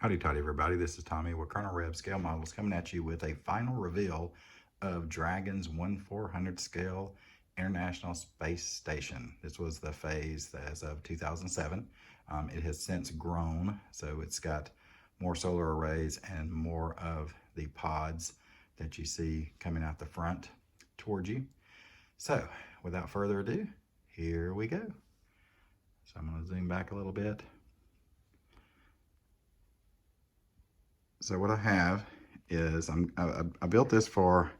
Howdy toddy everybody, this is Tommy with Colonel Reb Scale Models coming at you with a final reveal of Dragon's 1/400 scale International Space Station. This was the phase as of 2007. It has since grown, so it's got more solar arrays and more of the pods that you see coming out the front towards you. So without further ado, here we go. So I'm going to zoom back a little bit. So what I have is I built this for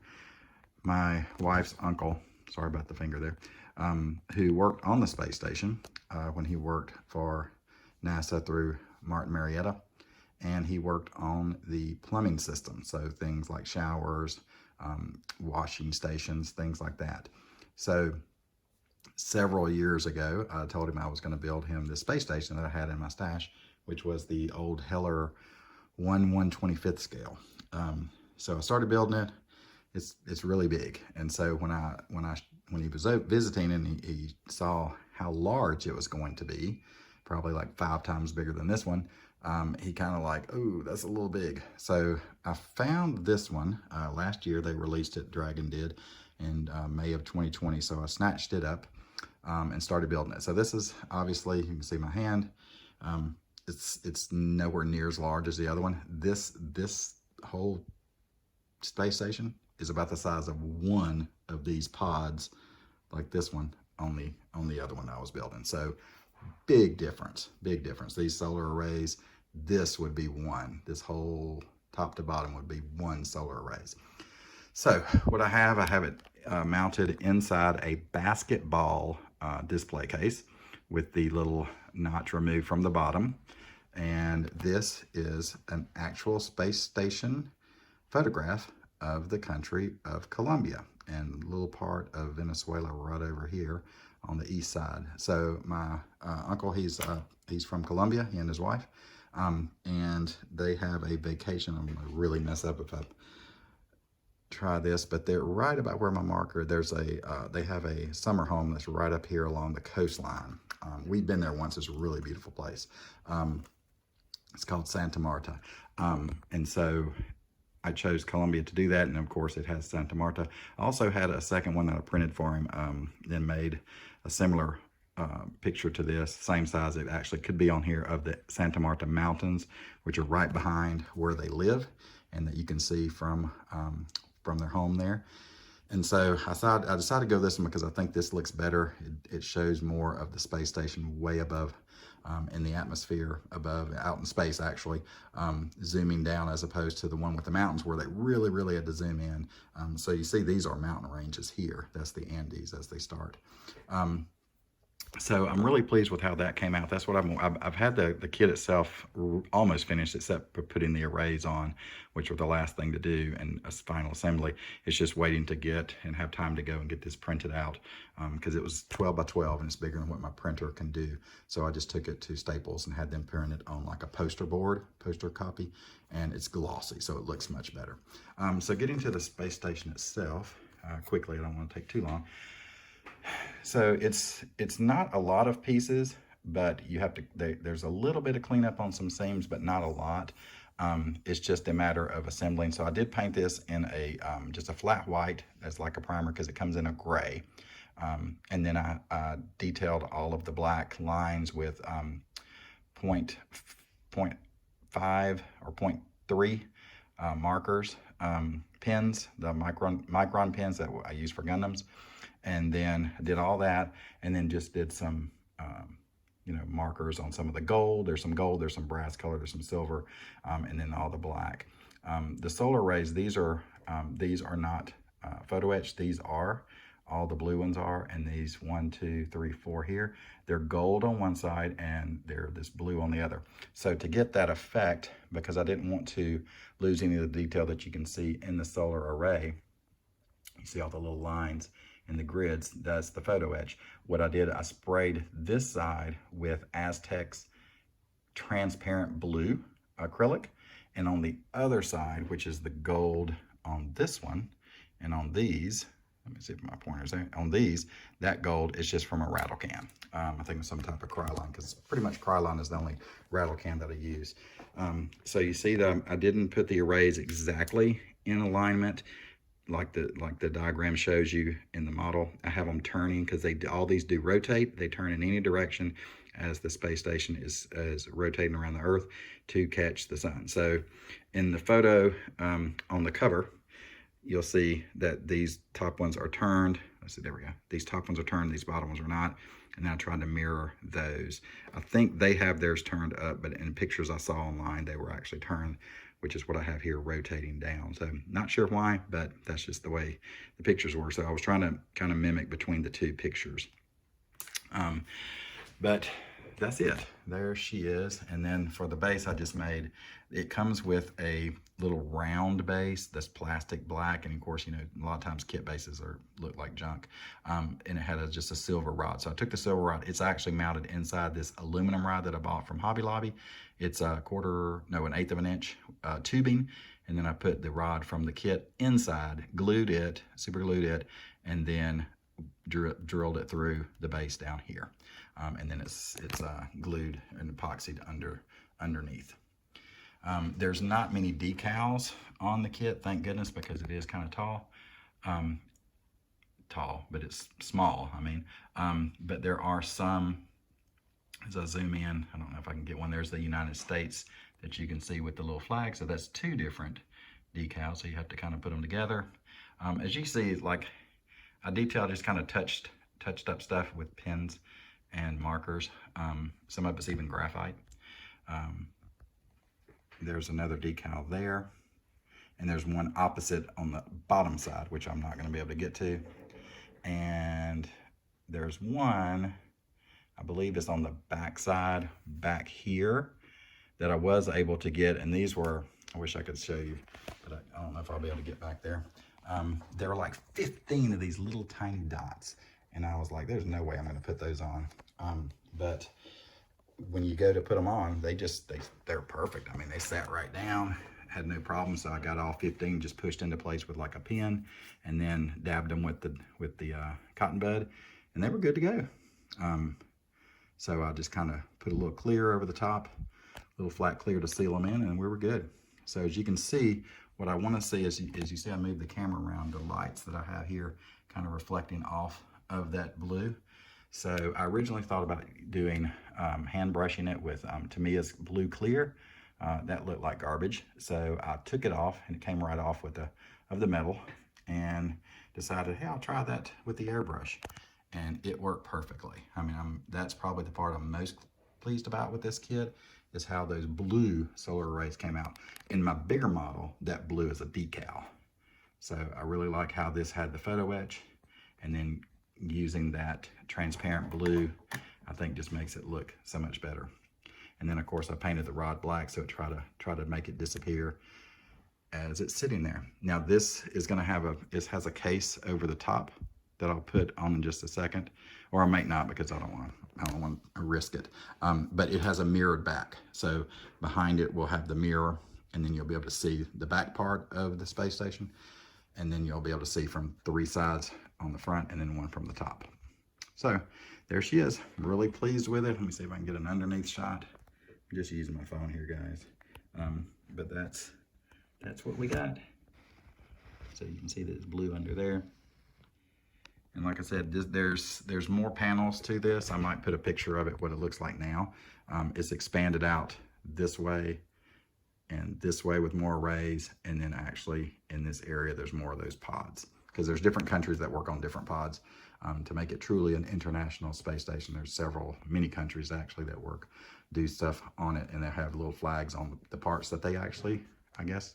my wife's uncle, sorry about the finger there, who worked on the space station when he worked for NASA through Martin Marietta, and he worked on the plumbing system, so things like showers, washing stations, things like that. So several years ago, I told him I was going to build him this space station that I had in my stash, which was the old Heller 1/125th scale. So I started building it. It's really big, and so when he was visiting and he saw how large it was going to be, probably like 5 times bigger than this one, he kind of like, oh, that's a little big. So I found this one last year. They released it, Dragon did, in May of 2020. So I snatched it up and started building it. So this is obviously, you can see my hand. It's nowhere near as large as the other one. This whole space station is about the size of one of these pods, like this one, on the other one I was building. So big difference, big difference. These solar arrays, this would be one. This whole top to bottom would be one solar arrays. So what I have it mounted inside a basketball display case with the little notch removed from the bottom. And this is an actual space station photograph of the country of Colombia and a little part of Venezuela right over here on the east side. So my uncle, he's from Colombia, he and his wife, and they have a vacation. I'm gonna really mess up if I try this, but they're right about where my marker, there's they have a summer home that's right up here along the coastline. We've been there once. It's a really beautiful place. It's called Santa Marta. And so I chose Colombia to do that. And of course it has Santa Marta. I also had a second one that I printed for him, then made a similar picture to this, same size. It actually could be on here, of the Santa Marta Mountains, which are right behind where they live and that you can see from their home there. And so I decided to go this one because I think this looks better. It shows more of the space station way above in the atmosphere above, out in space actually, zooming down, as opposed to the one with the mountains where they really had to zoom in. So you see these are mountain ranges here. That's the Andes as they start. So I'm really pleased with how that came out. That's what I've had the kit itself almost finished, except for putting the arrays on, which were the last thing to do, and a final assembly. It's just waiting to get and have time to go and get this printed out, because it was 12 by 12 and it's bigger than what my printer can do. So I just took it to Staples and had them print it on like a poster copy, and it's glossy, so it looks much better. So getting to the space station itself, quickly, I don't want to take too long. So it's not a lot of pieces, but you have to, there's a little bit of cleanup on some seams, but not a lot. It's just a matter of assembling. So I did paint this in a just a flat white as like a primer, because it comes in a gray. And then I detailed all of the black lines with 0.5 or 0.3 markers, pins, the micron pins that I use for Gundams. And then I did all that, and then just did some, markers on some of the gold. There's some gold, there's some brass color, there's some silver, and then all the black. The solar arrays, these are not photo etched. These are, all the blue ones are, and these 1, 2, 3, 4 here, they're gold on one side and they're this blue on the other. So to get that effect, because I didn't want to lose any of the detail that you can see in the solar array, you see all the little lines in the grids, that's the photo etch. What I did, I sprayed this side with Aztec's transparent blue acrylic, and on the other side, which is the gold on this one and on these, Let me see if my pointer's there. On these, that gold is just from a rattle can. I think it's some type of Krylon, because pretty much Krylon is the only rattle can that I use. So you see that I didn't put the arrays exactly in alignment like the diagram shows you in the model. I have them turning because all these do rotate. They turn in any direction as the space station is rotating around the Earth to catch the sun. So in the photo on the cover, you'll see that these top ones are turned. Let's see, there we go. These top ones are turned, these bottom ones are not. And I tried to mirror those. I think they have theirs turned up, but in pictures I saw online, they were actually turned, which is what I have here rotating down. So not sure why, but that's just the way the pictures were. So I was trying to kind of mimic between the two pictures. But that's it. There she is. And then for the base I just made, it comes with a little round base that's plastic black. And of course, you know, a lot of times kit bases look like junk. And it had just a silver rod. So I took the silver rod. It's actually mounted inside this aluminum rod that I bought from Hobby Lobby. It's an 1/8 of an inch tubing. And then I put the rod from the kit inside, glued it, super glued it, and then drilled it through the base down here. And then it's glued and epoxied underneath. There's not many decals on the kit, thank goodness, because it is kind of tall. But it's small, I mean. But there are some, as I zoom in, I don't know if I can get one. There's the United States that you can see with the little flag. So that's two different decals, so you have to kind of put them together. As you see, like I just kind of touched up stuff with pens and markers. Some of it's even graphite. There's another decal there, and there's one opposite on the bottom side, which I'm not going to be able to get to. And there's one, I believe it's on the back side back here, that I was able to get. And these were, I wish I could show you, but I don't know if I'll be able to get back there. There were like 15 of these little tiny dots, and I was like, there's no way I'm going to put those on. But when you go to put them on, they're perfect. I mean, they sat right down, had no problem. So I got all 15 just pushed into place with like a pin, and then dabbed them with the cotton bud, and they were good to go. So I just kind of put a little clear over the top, a little flat clear to seal them in, and we were good. So as you can see, what I want to see is you see I moved the camera around, the lights that I have here kind of reflecting off of that blue. So I originally thought about doing hand brushing it with Tamiya's Blue Clear. That looked like garbage. So I took it off, and it came right off with the metal, and decided, hey, I'll try that with the airbrush. And it worked perfectly. I mean, that's probably the part I'm most pleased about with this kit, is how those blue solar arrays came out. In my bigger model, that blue is a decal. So I really like how this had the photo etch, and then using that transparent blue, I think just makes it look so much better. And then of course I painted the rod black, so try to make it disappear as it's sitting there. Now this is going to have it has a case over the top that I'll put on in just a second, or I might not, because I don't want to risk it. But it has a mirrored back, so behind it we'll have the mirror, and then you'll be able to see the back part of the space station, and then you'll be able to see from 3 sides on the front, and then one from the top. So there she is. I'm really pleased with it. Let me see if I can get an underneath shot. I'm just using my phone here, guys. But that's what we got. So you can see that it's blue under there. And like I said, there's more panels to this. I might put a picture of it, what it looks like now. It's expanded out this way and this way with more arrays. And then actually in this area, there's more of those pods, because there's different countries that work on different pods to make it truly an international space station. There's many countries actually that do stuff on it, and they have little flags on the parts that they actually, I guess,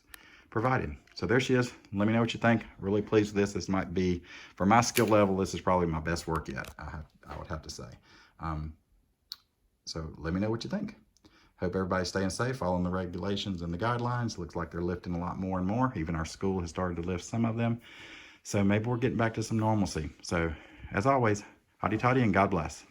provided. So there she is. Let me know what you think. Really pleased with this. This might be, for my skill level, this is probably my best work yet, I would have to say. So let me know what you think. Hope everybody's staying safe, following the regulations and the guidelines. Looks like they're lifting a lot more and more. Even our school has started to lift some of them. So maybe we're getting back to some normalcy. So as always, hotty toddy and God bless.